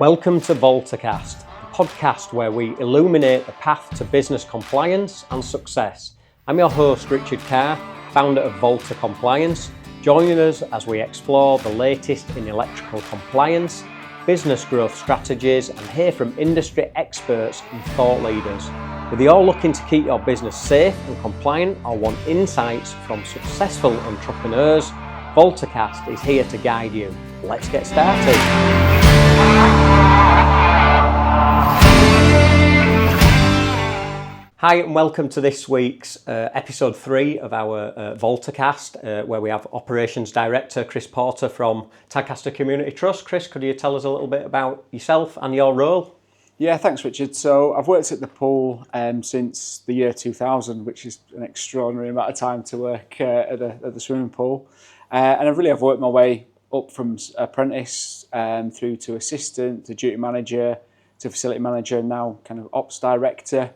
Welcome to Voltacast, the podcast where we illuminate the path to business compliance and success. I'm your host, Richard Carr, founder of Volta Compliance. Join us as we explore the latest in electrical compliance, business growth strategies, and hear from industry experts and thought leaders. Whether you're looking to keep your business safe and compliant or want insights from successful entrepreneurs, Voltacast is here to guide you. Let's get started. Hi and welcome to this week's episode 3 of our Voltacast, where we have Operations Director Chris Porter from Tadcaster Community Trust. Chris, could you tell us a little bit about yourself and your role? Yeah, thanks Richard. So I've worked at the pool since the year 2000, which is an extraordinary amount of time to work at the swimming pool. And I've worked my way up from apprentice through to assistant, to duty manager, to facility manager, and now kind of ops director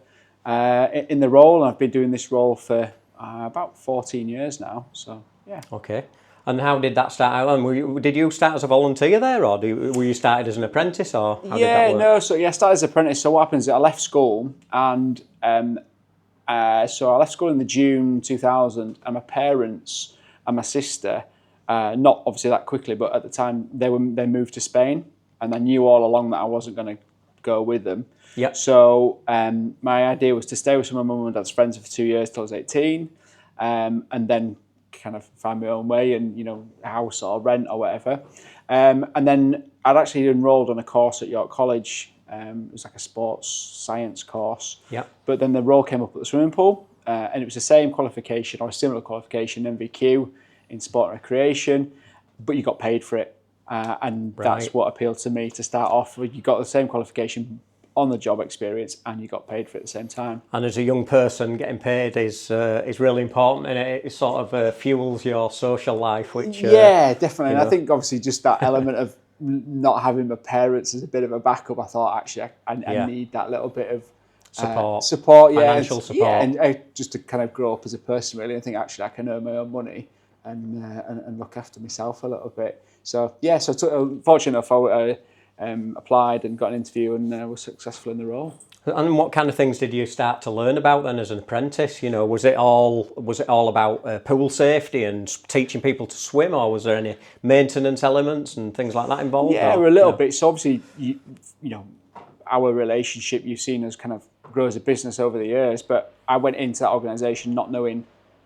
in the role. And I've been doing this role for about 14 years now. So yeah. Okay. And how did that start out? And did you start as a volunteer there, or were you started as an apprentice, or how did that work? I started as an apprentice. So what happens is I left school, and so I left school in the June 2000, and my parents and my sister, not obviously that quickly, but at the time they moved to Spain, and I knew all along that I wasn't going to go with them. Yeah. So my idea was to stay with some of my mum and dad's friends for 2 years till I was 18, and then kind of find my own way and, house or rent or whatever. And then I'd actually enrolled on a course at York College. It was like a sports science course. Yeah. But then the role came up at the swimming pool, and it was the same qualification or a similar qualification, MVQ in sport and recreation, but you got paid for it. And that's what appealed to me to start off with. You got the same qualification, on the job experience, and you got paid for it at the same time. And as a young person, getting paid is really important, and it sort of fuels your social life, which yeah, definitely. And I think obviously just that element of not having my parents as a bit of a backup, I thought actually I need that little bit of support, financial support, and just to kind of grow up as a person really. I think actually I can earn my own money and look after myself a little bit. So yeah, fortunate enough, I applied and got an interview and was successful in the role. And what kind of things did you start to learn about then as an apprentice? Was it all about pool safety and teaching people to swim, or was there any maintenance elements and things like that involved? Yeah, a little bit. So obviously, our relationship you've seen us kind of grow as a business over the years, but I went into that organisation not knowing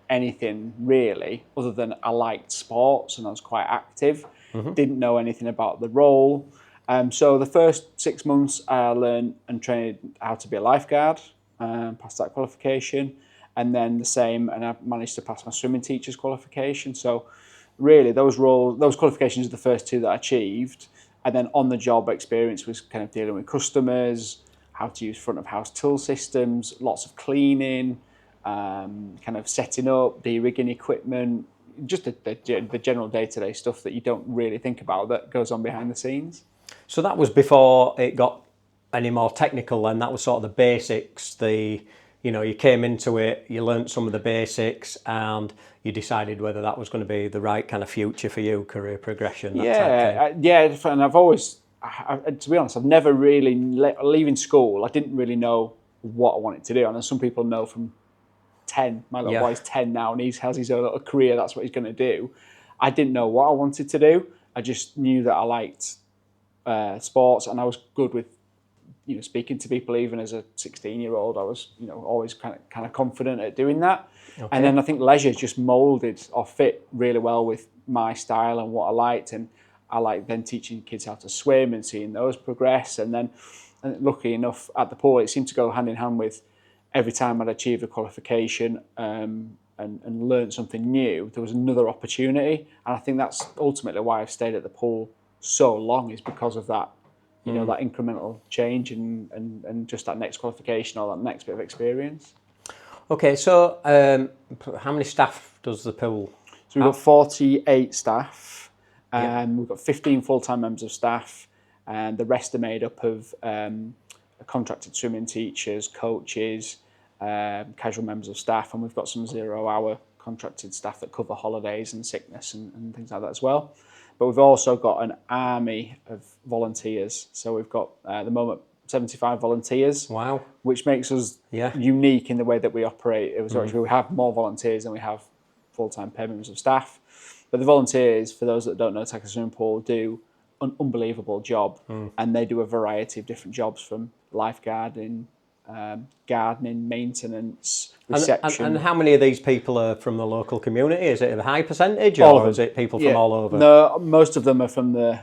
anything really, other than I liked sports and I was quite active. Mm-hmm. Didn't know anything about the role. So the first 6 months I learned and trained how to be a lifeguard, passed that qualification, and then the same, and I managed to pass my swimming teacher's qualification. So really those qualifications are the first 2 that I achieved, and then on the job experience was kind of dealing with customers, how to use front of house tool systems, lots of cleaning, kind of setting up, de-rigging equipment, just the general day-to-day stuff that you don't really think about that goes on behind the scenes. So that was before it got any more technical, and that was sort of the basics. You came into it, you learnt some of the basics, and you decided whether that was going to be the right kind of future for you, career progression. And I've always, to be honest, I've never really, leaving school, I didn't really know what I wanted to do. I know some people know from 10, my little boy's 10 now, and he has his own little career, that's what he's going to do. I didn't know what I wanted to do. I just knew that I liked sports, and I was good with speaking to people. Even as a 16-year-old, I was always kind of confident at doing that. Okay. And then I think leisure just molded or fit really well with my style and what I liked, and I liked then teaching kids how to swim and seeing those progress. And then luckily enough at the pool, it seemed to go hand in hand with every time I'd achieved a qualification and learned something new, there was another opportunity. And I think that's ultimately why I've stayed at the pool so long, is because of that, that incremental change and just that next qualification or that next bit of experience. Okay, so how many staff does the pool have? So we've got 48 staff, we've got 15 full-time members of staff, and the rest are made up of contracted swimming teachers, coaches, casual members of staff, and we've got some 0-hour contracted staff that cover holidays and sickness and things like that as well. but we've also got an army of volunteers. So we've got at the moment 75 volunteers. Wow. Which makes us unique in the way that we operate. We have more volunteers than we have full-time paid members of staff. But the volunteers, for those that don't know, Tadcaster Swimming Pool do an unbelievable job, and they do a variety of different jobs from lifeguarding, gardening, maintenance, reception. And how many of these people are from the local community? Is it a high percentage, or is it people from all over? No, most of them are from the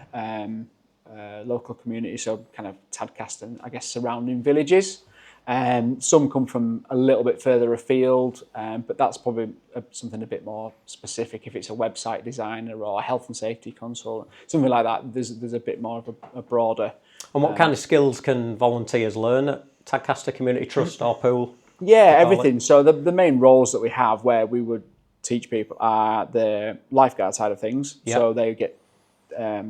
local community, so kind of Tadcaster and I guess surrounding villages. Some come from a little bit further afield, but that's probably something a bit more specific. If it's a website designer or a health and safety consultant, something like that, there's a bit more of a broader. And what kind of skills can volunteers learn at Tadcaster Community Trust or Pool? Yeah, everything. So the main roles that we have where we would teach people are the lifeguard side of things. Yep. So they get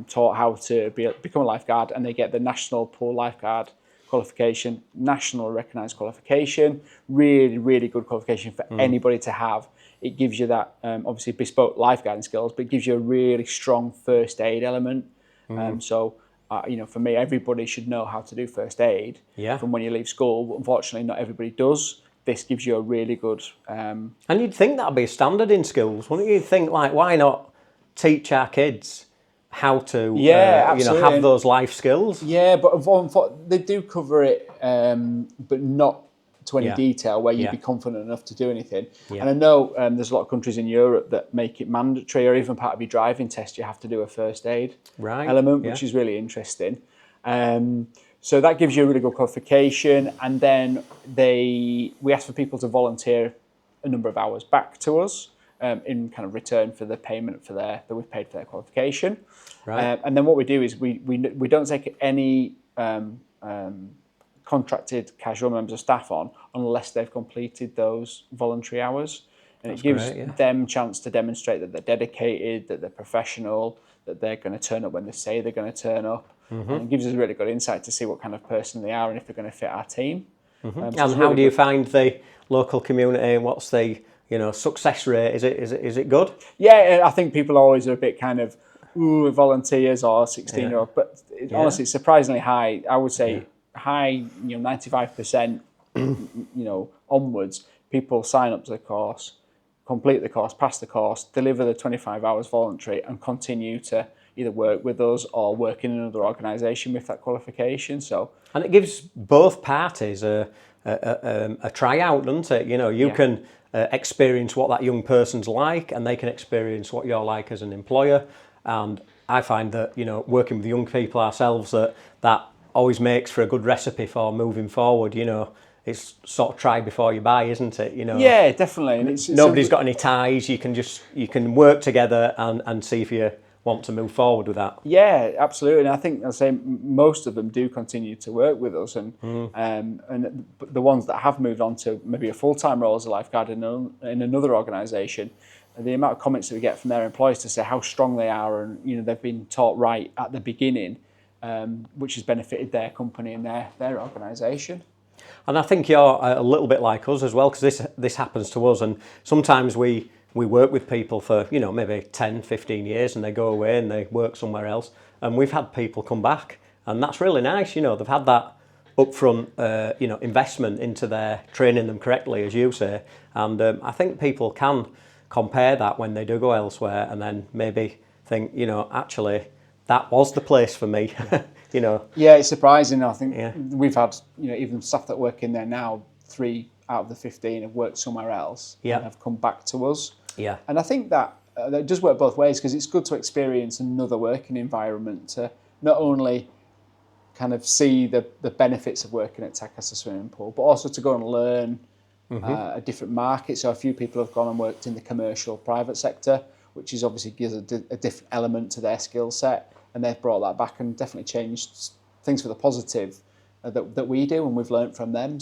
taught how to become a lifeguard, and they get the National Pool Lifeguard qualification, national recognised qualification, really, really good qualification for anybody to have. It gives you that, obviously, bespoke lifeguarding skills, but it gives you a really strong first aid element. For me, everybody should know how to do first aid from when you leave school, but unfortunately, not everybody does. This gives you a really good... And you'd think that'd be a standard in schools, wouldn't you? You'd think, like, why not teach our kids how to have those life skills? Yeah, but they do cover it, but not to any detail where you'd be confident enough to do anything. And I know there's a lot of countries in Europe that make it mandatory, or even part of your driving test, you have to do a first aid element, which is really interesting. So that gives you a really good qualification, and then we ask for people to volunteer a number of hours back to us in kind of return for the payment that we've paid for their qualification. And then what we do is we don't take any contracted casual members of staff on unless they've completed those voluntary hours. And it gives them a chance to demonstrate that they're dedicated, that they're professional, that they're going to turn up when they say they're going to turn up. And it gives us a really good insight to see what kind of person they are and if they're going to fit our team. And how do you find the local community? What's the success rate? Is it good? Yeah, I think people always are a bit kind of volunteers or 16-year-old, but honestly, it's surprisingly high. I would say high, 95%, onwards. People sign up to the course, complete the course, pass the course, deliver the 25 hours voluntary, and continue to either work with us or work in another organisation with that qualification. And it gives both parties a tryout, doesn't it? You can experience what that young person's like, and they can experience what you're like as an employer. And I find that working with young people ourselves, that always makes for a good recipe for moving forward. It's sort of try before you buy, isn't it? Yeah, definitely. And it's nobody's got any ties. You can work together and see if you want to move forward with that. Yeah, absolutely. And I think I'll say most of them do continue to work with us, and the ones that have moved on to maybe a full-time role as a lifeguard in another organisation, the amount of comments that we get from their employers to say how strong they are, and they've been taught right at the beginning, which has benefited their company and their organisation. And I think you're a little bit like us as well, because this happens to us, and sometimes we work with people for maybe 10, 15 years, and they go away and they work somewhere else, and we've had people come back, and that's really nice. They've had that upfront investment into their training them correctly, as you say, and I think people can compare that when they do go elsewhere, and then maybe think actually that was the place for me. Yeah, it's surprising. I think we've had even staff that work in there now, 3 out of the 15 have worked somewhere else and have come back to us. Yeah. And I think that does work both ways, because it's good to experience another working environment, to not only kind of see the benefits of working at Tadcaster Swimming Pool, but also to go and learn a different market. So a few people have gone and worked in the commercial private sector, which is obviously gives a different element to their skill set, and they've brought that back and definitely changed things for the positive that we do, and we've learnt from them.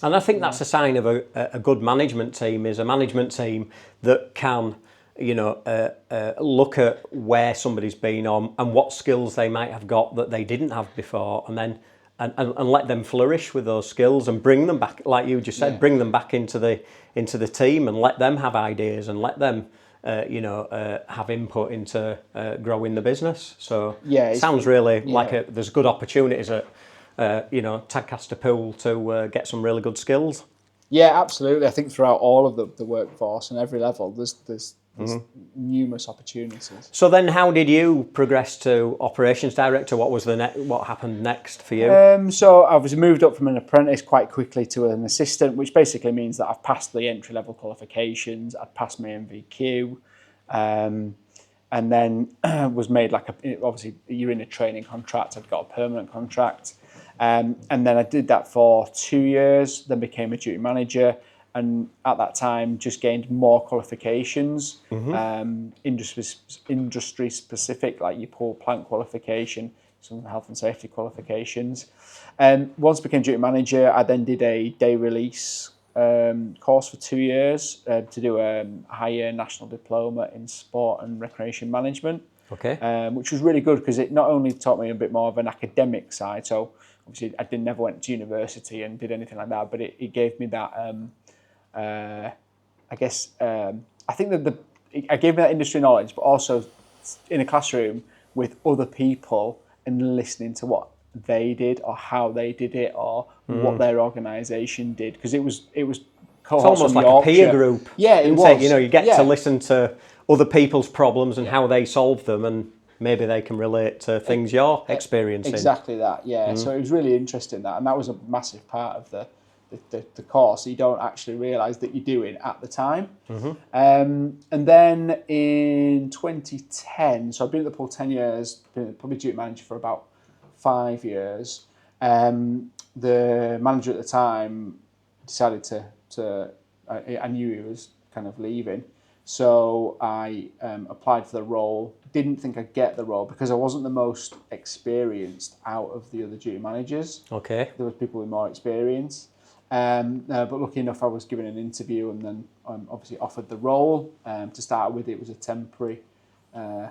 And I think that's a sign of a good management team, is a management team that can, look at where somebody's been on and what skills they might have got that they didn't have before, and then and let them flourish with those skills and bring them back, like you just said, bring them back into the team and let them have ideas and let them have input into growing the business. So Yeah, it sounds really like there's good opportunities at Tadcaster Pool to get some really good skills. Yeah, absolutely. I think throughout all of the workforce and every level, there's numerous opportunities. So then, how did you progress to operations director? What was what happened next for you? So I was moved up from an apprentice quite quickly to an assistant, which basically means that I've passed the entry level qualifications, I've passed my MVQ, and then was made obviously you're in a training contract. I've got a permanent contract. And then I did that for 2 years, then became a duty manager, and at that time just gained more qualifications, industry specific, like your pool plant qualification, some health and safety qualifications. And once I became duty manager, I then did a day release course for 2 years to do a higher national diploma in sport and recreation management. Okay. Which was really good because it not only taught me a bit more of an academic side, so obviously I never went to university and did anything like that, but it gave me that, I think that it gave me that industry knowledge, but also in a classroom with other people and listening to what they did or how they did it or what their organisation did, because it was it's almost like a peer group. Yeah, it was. You get to listen to other people's problems and how they solve them, and maybe they can relate to things you're experiencing. Exactly that, yeah. So it was really interesting and that was a massive part of the course you don't actually realise that you're doing at the time. And then in 2010, so I've been at the pool 10 years, been probably duty manager for about 5 years. The manager at the time decided I knew he was kind of leaving, so I applied for the role. Didn't think I'd get the role because I wasn't the most experienced out of the other duty managers. Okay. There was people with more experience. But lucky enough, I was given an interview and then obviously offered the role. To start with, it was a temporary, a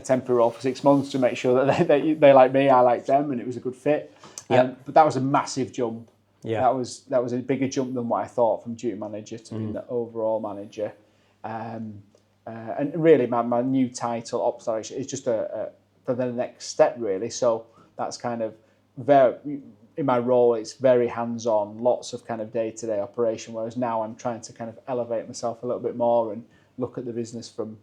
temporary role for 6 months to make sure that they like me, I like them, and it was a good fit. But that was a massive jump. Yeah. That was a bigger jump than what I thought from duty manager to being the overall manager. And really, my new title, ops director, is just for the next step, really. So that's kind of in my role, it's very hands-on, lots of kind of day-to-day operation, whereas now I'm trying to kind of elevate myself a little bit more and look at the business from,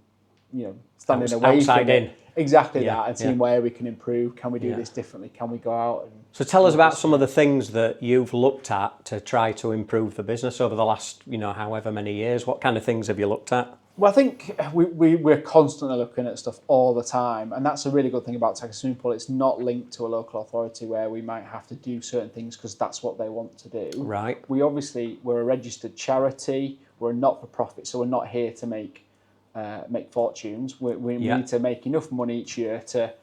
standing away outside from in. it. Exactly that, and seeing where we can improve. Can we do this differently? Can we go out? So tell us about some of the things that you've looked at to try to improve the business over the last, however many years. What kind of things have you looked at? Well, I think we're constantly looking at stuff all the time, and that's a really good thing about Tadcaster Community Trust. It's not linked to a local authority where we might have to do certain things because that's what they want to do. Right. We're a registered charity. We're a not-for-profit, so we're not here to make fortunes. We need to make enough money each year to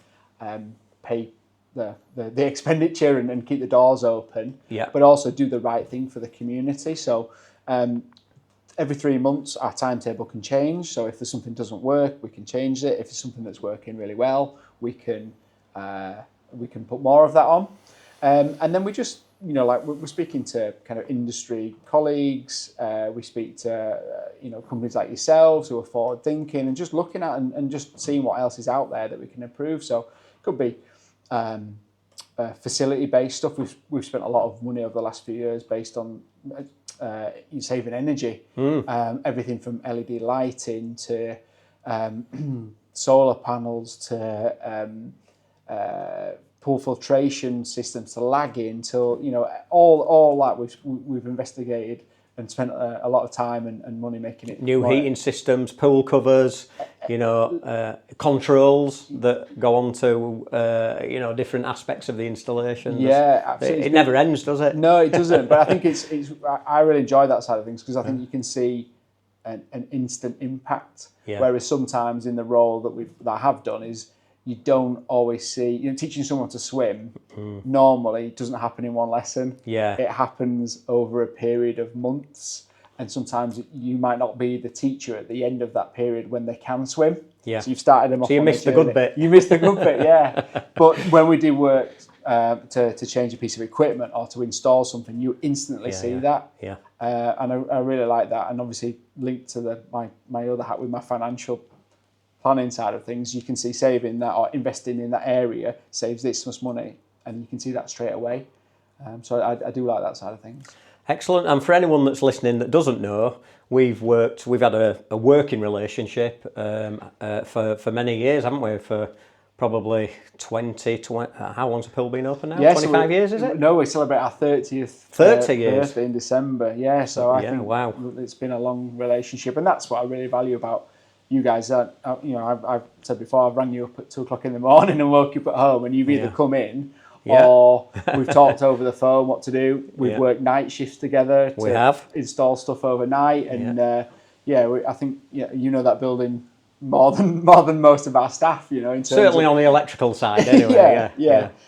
pay the expenditure and keep the doors open, but also do the right thing for the community. So every 3 months, our timetable can change. So if there's something that doesn't work, we can change it. If it's something that's working really well, we can put more of that on. And then we just, we're speaking to kind of industry colleagues. We speak to, companies like yourselves who are forward thinking and just looking at and just seeing what else is out there that we can improve. So it could be facility-based stuff. We've spent a lot of money over the last few years based on saving energy. Everything from LED lighting to solar panels to pool filtration systems to lagging to all that we've investigated and spent a lot of time and money making it. New heating systems, pool covers, controls that go on to different aspects of the installation. Yeah, absolutely. It never ends, does it? No, it doesn't. But I think I really enjoy that side of things because I think you can see an instant impact. Yeah. Whereas sometimes in the role that I have done is you don't always see, teaching someone to swim normally doesn't happen in one lesson. Yeah. It happens over a period of months. And sometimes you might not be the teacher at the end of that period when they can swim. Yeah. So you've started them off. So you missed the good bit. You missed the good bit, yeah. But when we do work to change a piece of equipment or to install something, you instantly see that. Yeah. And I really like that. And obviously linked to my other hat with my financial planning side of things, you can see saving that or investing in that area saves this much money, and you can see that straight away. So I do like that side of things. Excellent. And for anyone that's listening that doesn't know, we've had a working relationship for many years, haven't we? For probably 20, how long's the pool been open now? Yeah, 25 years, is it? No, we celebrate our 30th 30 years. birthday in December. Yeah, so I think wow. It's been a long relationship, and that's what I really value about you guys. I've said before, I've rang you up at 2:00 in the morning and woke you up at home, and you've either come in or we've talked over the phone what to do. We've worked night shifts together to install stuff overnight, and I think you know that building more than most of our staff. You know, in terms certainly on the electrical side, anyway.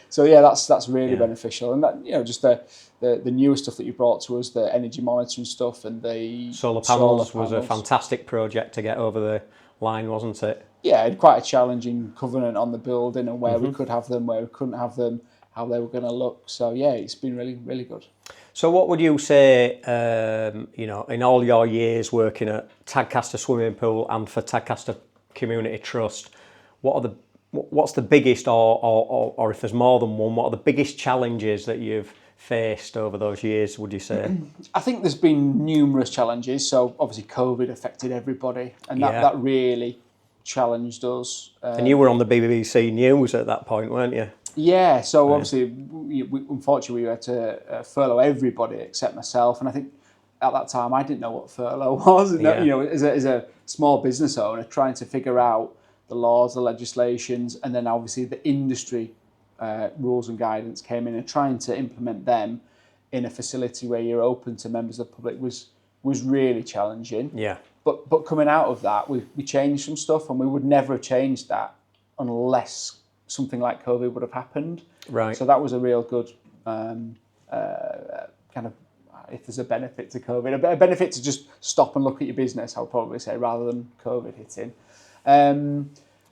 So that's really beneficial, and that just the newer stuff that you brought to us, the energy monitoring stuff, and the solar panels was a fantastic project to get over the line, wasn't it? Yeah, and quite a challenging covenant on the building and where we could have them, where we couldn't have them, how they were going to look. So it's been really, really good. So what would you say, in all your years working at Tadcaster Swimming Pool and for Tadcaster Community Trust, what's the biggest, or if there's more than one, what are the biggest challenges that you've faced over those years, would you say? I think there's been numerous challenges. So obviously COVID affected everybody, and that really challenged us. And you were on the BBC News at that point, weren't you? Yeah, so obviously, unfortunately, we had to furlough everybody except myself. And I think at that time, I didn't know what furlough was. As a small business owner, trying to figure out the laws, the legislations, and then obviously the industry rules and guidance came in, and trying to implement them in a facility where you're open to members of the public was really challenging. Yeah. But coming out of that, we changed some stuff, and we would never have changed that unless something like COVID would have happened. Right. So that was a real good kind of, if there's a benefit to COVID, a benefit to just stop and look at your business, I would probably say, rather than COVID hitting. And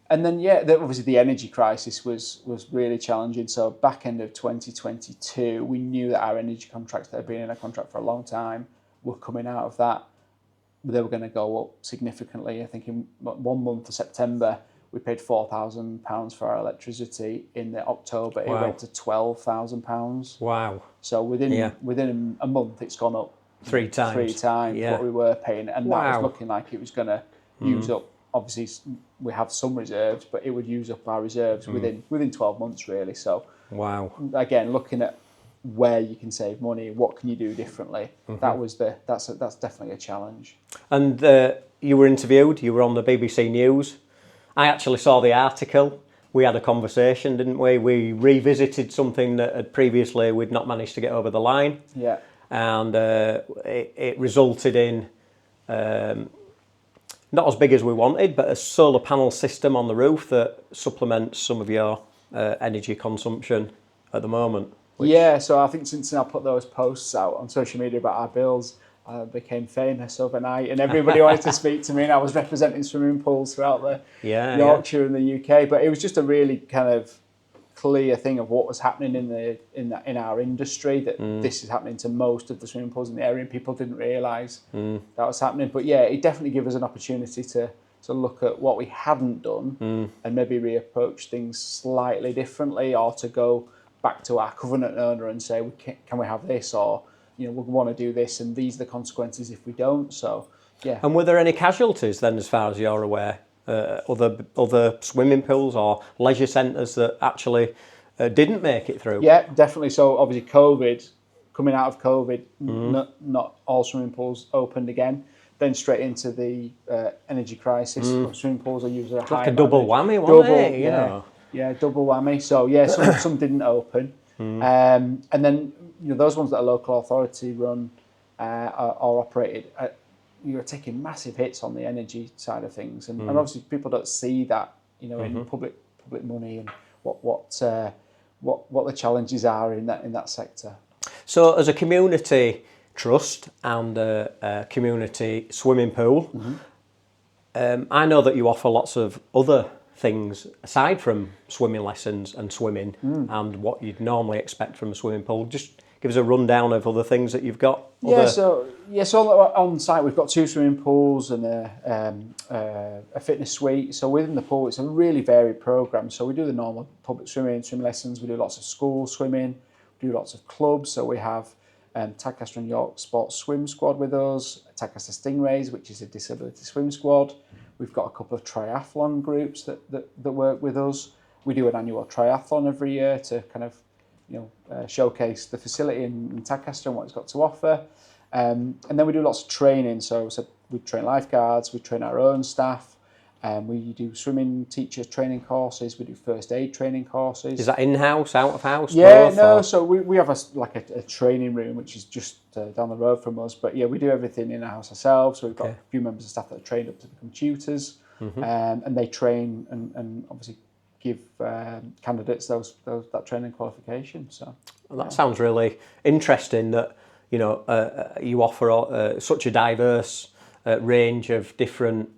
then, obviously the energy crisis was really challenging. So back end of 2022, we knew that our energy contracts that had been in a contract for a long time were coming out of that. They were going to go up significantly. I think in 1 month of September, we paid £4,000 for our electricity. In October, it went to £12,000. Wow. So within a month, it's gone up three times what we were paying. And that was looking like it was going to use up. Obviously, we have some reserves, but it would use up our reserves within 12 months, really. So, again, looking at where you can save money, what can you do differently? That's definitely a challenge. And you were interviewed. You were on the BBC News. I actually saw the article. We had a conversation, didn't we? We revisited something that had previously we'd not managed to get over the line. Yeah. And it resulted in not as big as we wanted, but a solar panel system on the roof that supplements some of your energy consumption at the moment. Yeah, so I think since I put those posts out on social media about our bills, I became famous overnight, and everybody wanted to speak to me, and I was representing swimming pools throughout Yorkshire and the UK. But it was just a really kind of clear thing of what was happening in our industry, that this is happening to most of the swimming pools in the area, and people didn't realise that was happening. But yeah, it definitely gave us an opportunity to look at what we hadn't done and maybe reapproach things slightly differently, or to go back to our covenant owner and say, can we have this, or we want to do this, and these are the consequences if we don't. So yeah. And were there any casualties then, as far as you're aware? Other swimming pools or leisure centres that actually didn't make it through? Yeah, definitely. So obviously coming out of COVID, not all swimming pools opened again. Then straight into the energy crisis. Swimming pools are usually a high. Like a double whammy, wasn't it? Yeah, double whammy. So yeah, some didn't open. And then those ones that are local authority run or operated, you're taking massive hits on the energy side of things, and obviously people don't see that in public money, and what the challenges are in that sector. So as a community trust and a community swimming pool, I know that you offer lots of other things aside from swimming lessons and swimming and what you'd normally expect from a swimming pool? Just give us a rundown of other things that you've got. So on site we've got 2 swimming pools and a fitness suite. So within the pool, it's a really varied program. So we do the normal public swimming lessons. We do lots of school swimming. We do lots of clubs. So we have Tadcaster and York Sports Swim Squad with us, Tadcaster Stingrays, which is a disability swim squad. We've got a couple of triathlon groups that work with us. We do an annual triathlon every year to kind of showcase the facility in Tadcaster and what it's got to offer. And then we do lots of training. So we train lifeguards, we train our own staff, we do swimming teachers training courses, we do first aid training courses. Is that in-house, out-of-house? Yeah, both, no, or? so we have a training room which is just down the road from us. But yeah, we do everything in-house ourselves. So we've got a few members of staff that are trained up to become tutors, and they train and obviously give candidates that training qualification. So that sounds really interesting that you offer such a diverse range of different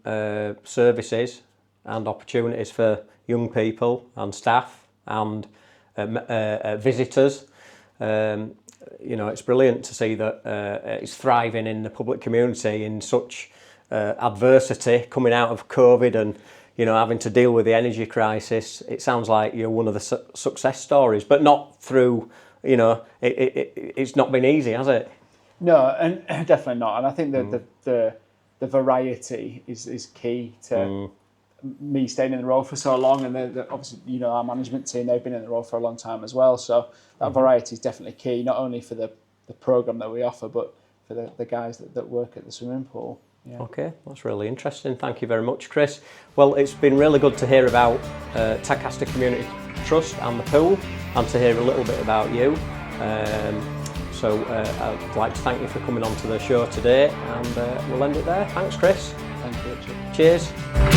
services and opportunities for young people and staff and visitors. It's brilliant to see that it's thriving in the public community in such adversity coming out of COVID and having to deal with the energy crisis. It sounds like you're one of the success stories, but not through, it's not been easy, has it? No, and definitely not. And I think that the variety is key to me staying in the role for so long. And obviously, our management team, they've been in the role for a long time as well. So that variety is definitely key, not only for the program that we offer, but for the guys that work at the swimming pool. Yeah. Okay, that's really interesting. Thank you very much, Chris. Well, it's been really good to hear about Tadcaster Community Trust and the pool, and to hear a little bit about you. So I'd like to thank you for coming on to the show today, and we'll end it there. Thanks, Chris. Thank you, Richard. Cheers.